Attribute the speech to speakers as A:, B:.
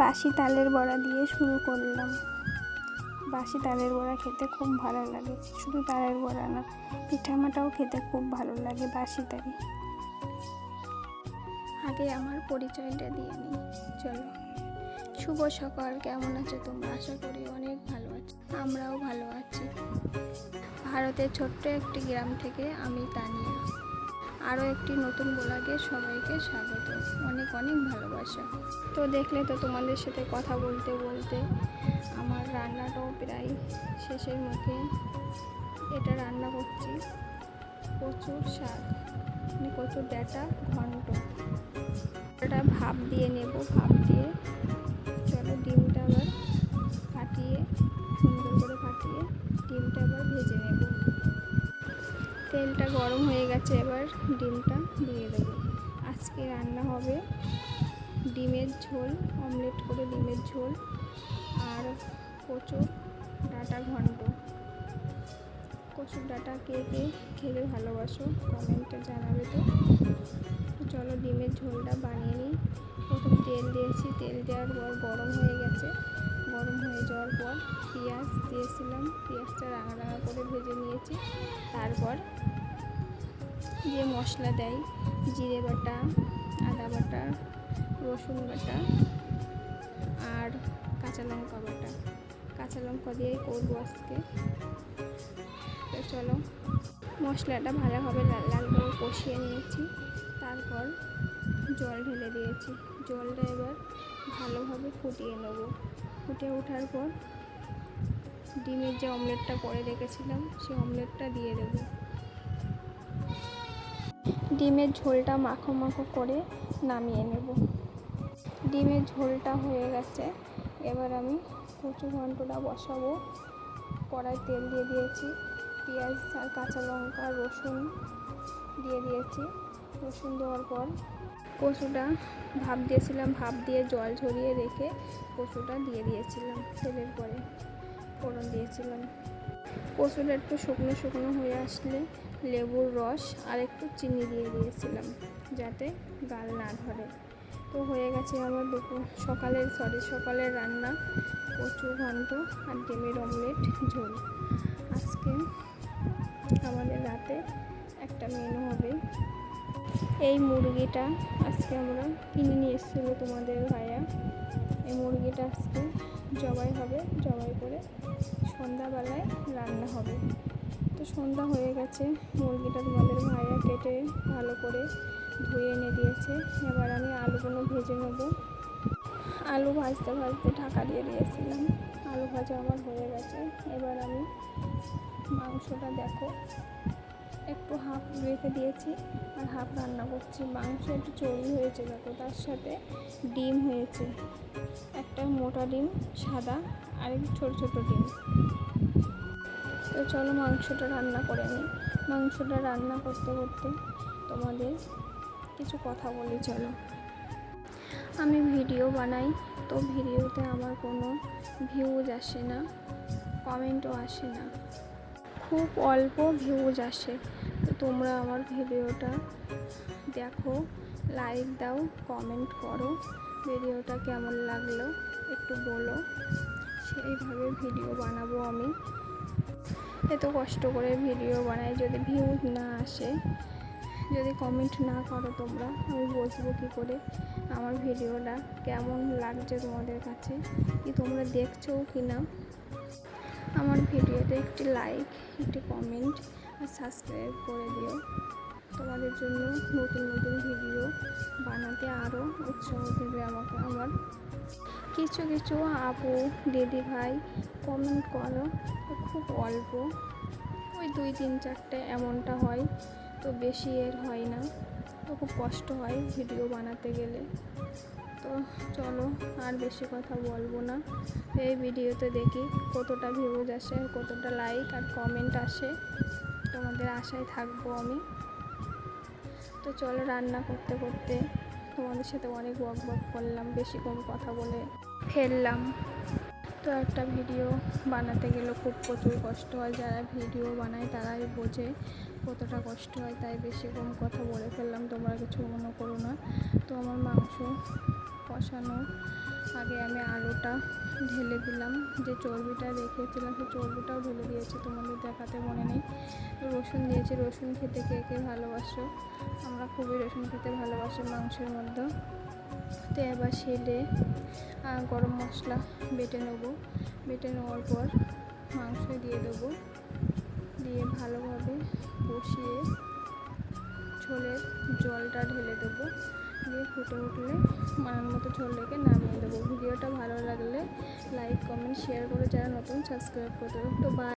A: বাসি তালের বড়া দিয়ে শুরু করলাম। বাসি তালের বড়া খেতে খুব ভালো লাগে, শুধু তালের বড়া না, পিঠামাটাও খেতে খুব ভালো লাগে বাসি তালে। আগে আমার পরিচয়টা দিয়ে নিই, চলো। শুভ সকাল, কেমন আছো তোমরা? আশা করি অনেক ভালো আছো, আমরাও ভালো আছি। ভারতের ছোট্ট একটি গ্রাম থেকে আমি তানিয়া। আরও একটি নতুন ব্লগে সবাইকে স্বাগত, অনেক অনেক ভালোবাসা। তো দেখলে তো তোমাদের সাথে কথা বলতে বলতে আমার রান্নাটাও প্রায় শেষের মুখে। এটা রান্না করছি কচুর শাক, মানে কচুর ডাঁটা ঘন্ট। এটা ভাপ দিয়ে নেব, ভাপ দিয়ে চলো ডিমটা আবার ফাটিয়ে, সুন্দর করে ফাটিয়ে ডিমটা আবার ভেজে নেব। তেলটা গরম হয়ে গেছে, এবার ডিমটা দিয়ে দেবো। আজকে রান্না হবে ডিমের ঝোল, অমলেট করে ডিমের ঝোল আর কচুর ডাঁটা ঘন্ট। কচুর ডাঁটা কে কে খেতে ভালোবাসো কমেন্টে জানাবে। তো চলো ডিমের ঝোলটা বানিয়ে নিই। প্রথম তেল দিয়েছি, তেল দেওয়ার পর গরম হয়ে গেছে। গরম হয়ে যাওয়ার পর পেঁয়াজ দিয়েছিলাম, পেঁয়াজটা রাঙা রাঙা করে ভেজে নিয়েছি। তারপর যে মশলা দেয়, জিরে বাটা, আদা বাটা, রসুন বাটা আর কাঁচা লঙ্কা বাটা। কাঁচা লঙ্কা দিয়েই করবো আজকে। তো চলো, মশলাটা ভালোভাবে লাল লাল করে কষিয়ে নিয়েছি। তারপর জল ঢেলে দিয়েছি, জলটা এবার ভালোভাবে ফুটিয়ে নেব। ফুটে ওঠার পর ডিমের যে অমলেটটা করে রেখেছিলাম সেই অমলেটটা দিয়ে দেবো। ডিমের ঝোলটা মাখো মাখো করে নামিয়ে নেব। ডিমের ঝোলটা হয়ে গেছে, এবার আমি কচু ঘন্টটা বসাবো। কড়াই তেল দিয়ে দিয়েছি, পেঁয়াজ আর কাঁচা লঙ্কা রসুন দিয়ে দিয়েছি। রসুন দেওয়ার পর কচুটা ভাপ দিয়েছিলাম, ভাপ দিয়ে জল ঝরিয়ে রেখে কচুটা দিয়ে দিয়েছিলাম। তেলের পরে ফোড়ন দিয়েছিলাম। কচুটা একটু শুকনো শুকনো হয়ে আসলে লেবুর রস আর একটু চিনি দিয়ে দিয়েছিলাম, যাতে গাল না ধরে। তো হয়ে গেছে আমার সকালের রান্না কচু ঘন্ট আর ডিমের অমলেট ঝোল। আজকে আমাদের রাতে একটা মেনু হবে। এই মুরগিটা আজকে আমরা কিনে নিয়ে এসেছিলো তোমাদের ভাইয়া। এই মুরগিটা আজকে জবাই হবে, জবাই করে সন্ধ্যাবেলায় রান্না হবে। তো সন্ধ্যা হয়ে গেছে, মুরগিটা তোমাদের ভাইয়া কেটে ভালো করে ধুয়ে এনে দিয়েছে। এবার আমি আলুগুলো ভেজে নেব। আলু ভাজতে ভাজতে ঢাকা দিয়ে দিয়েছিলাম, আলু ভাজা আমার হয়ে গেছে। এবার আমি মাংসটা দেখো একটু হাফ রেখে দিয়েছি আর হাফ রান্না করছি। মাংস একটু চর্বি হয়েছে দেখো, তার সাথে ডিম হয়েছে, একটা মোটা ডিম সাদা আর ছোটো ছোটো ডিম। তো চলো মাংসটা রান্না করে নিই। মাংসটা রান্না করতে করতে তোমাদের কিছু কথা বলি, চলো। আমি ভিডিও বানাই, তো ভিডিওতে আমার কোনো ভিউজ আসে না, কমেন্টও আসে না, খুব অল্প ভিউজ আসে। তো তোমরা আমার ভিডিওটা দেখো, লাইক দাও, কমেন্ট করো, ভিডিওটা কেমন লাগলো একটু বলো। সেইভাবে ভিডিও বানাবো আমি। এত কষ্ট করে ভিডিও বানাই, যদি ভিউজ না আসে, যদি কমেন্ট না করো তোমরা, আমি বুঝবো কী করে আমার ভিডিওটা কেমন লাগছে তোমাদের কাছে, কি তোমরা দেখছো কি না। আমার ভিডিওতে একটি লাইক, একটি কমেন্ট আর সাবস্ক্রাইব করে দিও। তোমাদের জন্য নতুন নতুন ভিডিও বানাতে আরও উৎসাহ দেবে আমাকে। আমার কিছু কিছু আপু দিদি ভাই কমেন্ট করো, খুব অল্প, ওই 2-3-4টে এমনটা হয়, তো বেশি এর হয় না। তো খুব কষ্ট হয় ভিডিও বানাতে গেলে। তো চলো আর বেশি কথা বলবো না। এই ভিডিওতে দেখি কতটা ভিউজ আসে আর কতটা লাইক আর কমেন্ট আসে, তোমাদের আশায় থাকবো আমি। তো চলো, রান্না করতে করতে তোমাদের সাথে অনেক বক বক করলাম, বেশি কম কথা বলে ফেললাম। তো একটা ভিডিও বানাতে গেলে খুব প্রচুর কষ্ট হয়, যারা ভিডিও বানায় তারাই বোঝে কতটা কষ্ট হয়। তাই বেশি কম কথা বলে ফেললাম, তোমরা কিছু মনে করো না। তো আমার মাংস কষানো আগে আমি আলুটা ঢেলে দিলাম, যে চর্বিটা রেখেছিলাম সেই চর্বিটাও ঢেলে দিয়েছি, তোমাদের দেখাতে মনে নেই। রসুন দিয়েছি, রসুন খেতে কে কে ভালোবাসো, আমরা খুবই রসুন খেতে ভালোবাসি মাংসের মধ্যে। তো এবার শেলে গরম মশলা বেটে নেবো, বেটে নেওয়ার পর মাংস দিয়ে দেবো, দিয়ে ভালোভাবে কষিয়ে ঝোলের জলটা ঢেলে দেবো, দিয়ে ফুটে উঠলে মানার মতো ঝোল রেখে নামিয়ে দেবো। ভিডিওটা ভালো লাগলে লাইক কমেন্ট শেয়ার করে, যারা নতুন সাবস্ক্রাইব করে দেবো। তো